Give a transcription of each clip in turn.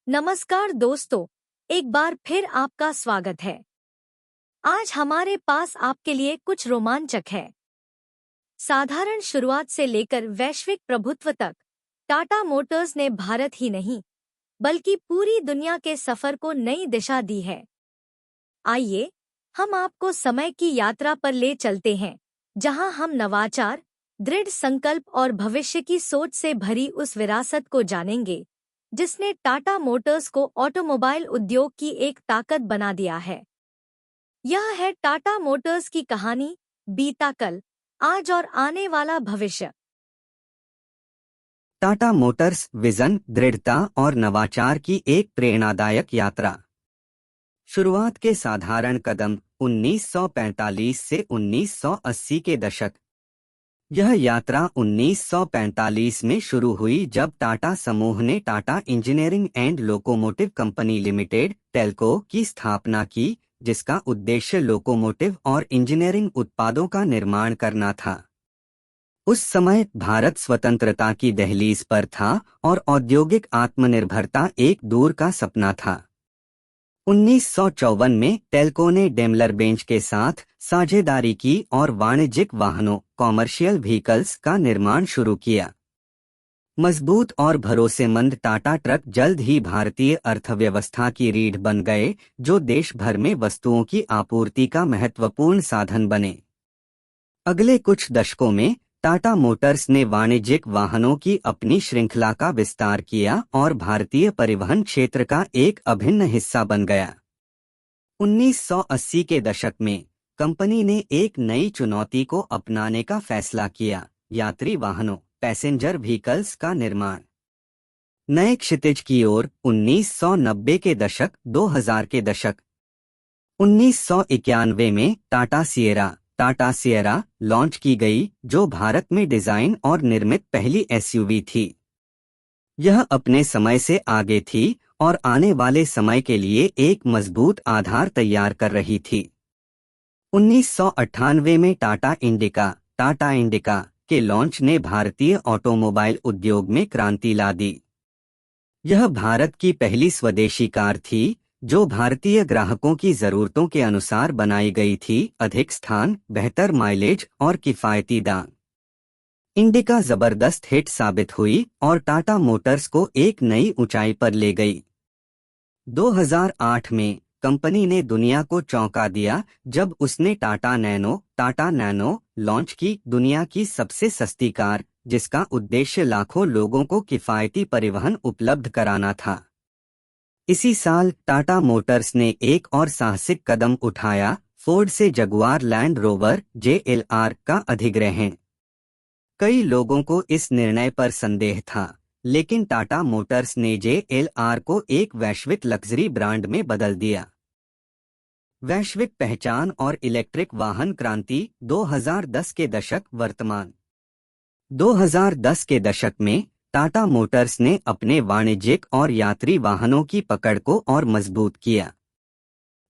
नमस्कार दोस्तों, एक बार फिर आपका स्वागत है। आज हमारे पास आपके लिए कुछ रोमांचक है। साधारण शुरुआत से लेकर वैश्विक प्रभुत्व तक टाटा मोटर्स ने भारत ही नहीं बल्कि पूरी दुनिया के सफर को नई दिशा दी है। आइए हम आपको समय की यात्रा पर ले चलते हैं, जहां हम नवाचार, दृढ़ संकल्प और भविष्य की सोच से भरी उस विरासत को जानेंगे जिसने टाटा मोटर्स को ऑटोमोबाइल उद्योग की एक ताकत बना दिया है। यह है टाटा मोटर्स की कहानी, बीता कल, आज और आने वाला भविष्य। टाटा मोटर्स विजन, दृढ़ता और नवाचार की एक प्रेरणादायक यात्रा। शुरुआत के साधारण कदम 1945 से 1980 के दशक। यह यात्रा 1945 में शुरू हुई जब टाटा समूह ने Tata engineering and locomotive company limited Telco की स्थापना की, जिसका उद्देश्य लोकोमोटिव और इंजीनियरिंग उत्पादों का निर्माण करना था। उस समय भारत स्वतंत्रता की दहलीज पर था और औद्योगिक आत्मनिर्भरता एक दूर का सपना था। 1954 में टेल्को ने डेमलर बेंज के साथ साझेदारी की और वाणिज्यिक वाहनों कॉमर्शियल व्हीकल्स का निर्माण शुरू किया। मजबूत और भरोसेमंद टाटा ट्रक जल्द ही भारतीय अर्थव्यवस्था की रीढ़ बन गए, जो देश भर में वस्तुओं की आपूर्ति का महत्वपूर्ण साधन बने। अगले कुछ दशकों में टाटा मोटर्स ने वाणिज्यिक वाहनों की अपनी श्रृंखला का विस्तार किया और भारतीय परिवहन क्षेत्र का एक अभिन्न हिस्सा बन गया। 1980 के दशक में कंपनी ने एक नई चुनौती को अपनाने का फैसला किया, यात्री वाहनों पैसेंजर व्हीकल्स का निर्माण। नए क्षितिज की ओर 1990 के दशक, 2000 के दशक। 1991 में टाटा सिएरा लॉन्च की गई, जो भारत में डिजाइन और निर्मित पहली एसयूवी थी। यह अपने समय से आगे थी और आने वाले समय के लिए एक मजबूत आधार तैयार कर रही थी। 1998 में टाटा इंडिका के लॉन्च ने भारतीय ऑटोमोबाइल उद्योग में क्रांति ला दी। यह भारत की पहली स्वदेशी कार थी जो भारतीय ग्राहकों की जरूरतों के अनुसार बनाई गई थी, अधिक स्थान, बेहतर माइलेज और किफायती दाम। इंडिका जबरदस्त हिट साबित हुई और टाटा मोटर्स को एक नई ऊंचाई पर ले गई। 2008 में कंपनी ने दुनिया को चौंका दिया जब उसने टाटा नैनो लॉन्च की, दुनिया की सबसे सस्ती कार, जिसका उद्देश्य लाखों लोगों को किफायती परिवहन उपलब्ध कराना था। इसी साल टाटा मोटर्स ने एक और साहसिक कदम उठाया, फोर्ड से जगुआर लैंड रोवर JLR का अधिग्रहण। कई लोगों को इस निर्णय पर संदेह था, लेकिन टाटा मोटर्स ने JLR को एक वैश्विक लग्जरी ब्रांड में बदल दिया। वैश्विक पहचान और इलेक्ट्रिक वाहन क्रांति 2010 के दशक, वर्तमान। 2010 के दशक में टाटा मोटर्स ने अपने वाणिज्यिक और यात्री वाहनों की पकड़ को और मजबूत किया।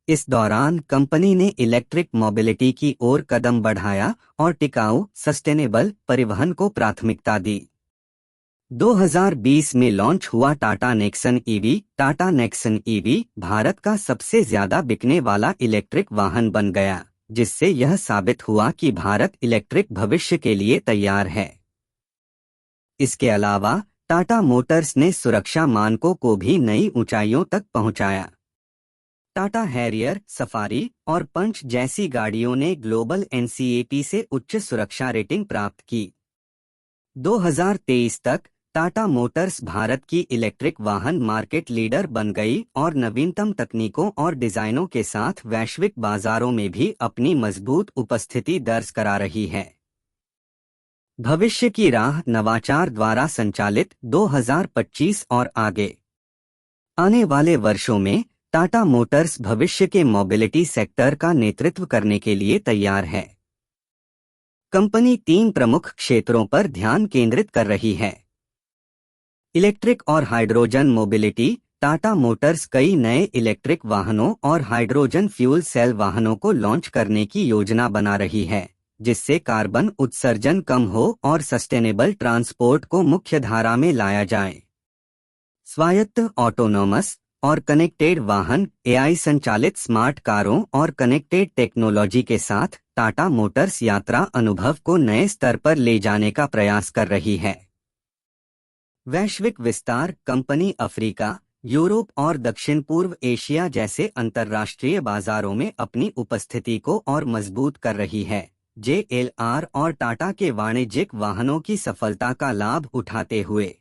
इस दौरान कंपनी ने इलेक्ट्रिक मोबिलिटी की ओर कदम बढ़ाया और टिकाऊ सस्टेनेबल परिवहन को प्राथमिकता दी। 2020 में लॉन्च हुआ टाटा नेक्सन ईवी भारत का सबसे ज्यादा बिकने वाला इलेक्ट्रिक वाहन बन गया, जिससे यह साबित हुआ कि भारत इलेक्ट्रिक भविष्य के लिए तैयार है। इसके अलावा टाटा मोटर्स ने सुरक्षा मानकों को भी नई ऊंचाइयों तक पहुंचाया। टाटा हैरियर, सफारी और पंच जैसी गाड़ियों ने ग्लोबल NCAP से उच्च सुरक्षा रेटिंग प्राप्त की। 2023 तक टाटा मोटर्स भारत की इलेक्ट्रिक वाहन मार्केट लीडर बन गई और नवीनतम तकनीकों और डिजाइनों के साथ वैश्विक बाजारों में भी अपनी मजबूत उपस्थिति दर्ज करा रही है। भविष्य की राह नवाचार द्वारा संचालित 2025 और आगे। आने वाले वर्षों में टाटा मोटर्स भविष्य के मोबिलिटी सेक्टर का नेतृत्व करने के लिए तैयार है। कंपनी 3 प्रमुख क्षेत्रों पर ध्यान केंद्रित कर रही है। इलेक्ट्रिक और हाइड्रोजन मोबिलिटी। टाटा मोटर्स कई नए इलेक्ट्रिक वाहनों और हाइड्रोजन फ्यूल सेल वाहनों को लॉन्च करने की योजना बना रही है, जिससे कार्बन उत्सर्जन कम हो और सस्टेनेबल ट्रांसपोर्ट को मुख्य धारा में लाया जाए। स्वायत्त ऑटोनोमस और कनेक्टेड वाहन एआई संचालित स्मार्ट कारों और कनेक्टेड टेक्नोलॉजी के साथ टाटा मोटर्स यात्रा अनुभव को नए स्तर पर ले जाने का प्रयास कर रही है। वैश्विक विस्तार कंपनी अफ्रीका, यूरोप और दक्षिण पूर्व एशिया जैसे अंतर्राष्ट्रीय बाजारों में अपनी उपस्थिति को और मजबूत कर रही है। JLR और टाटा के वाणिज्यिक वाहनों की सफलता का लाभ उठाते हुए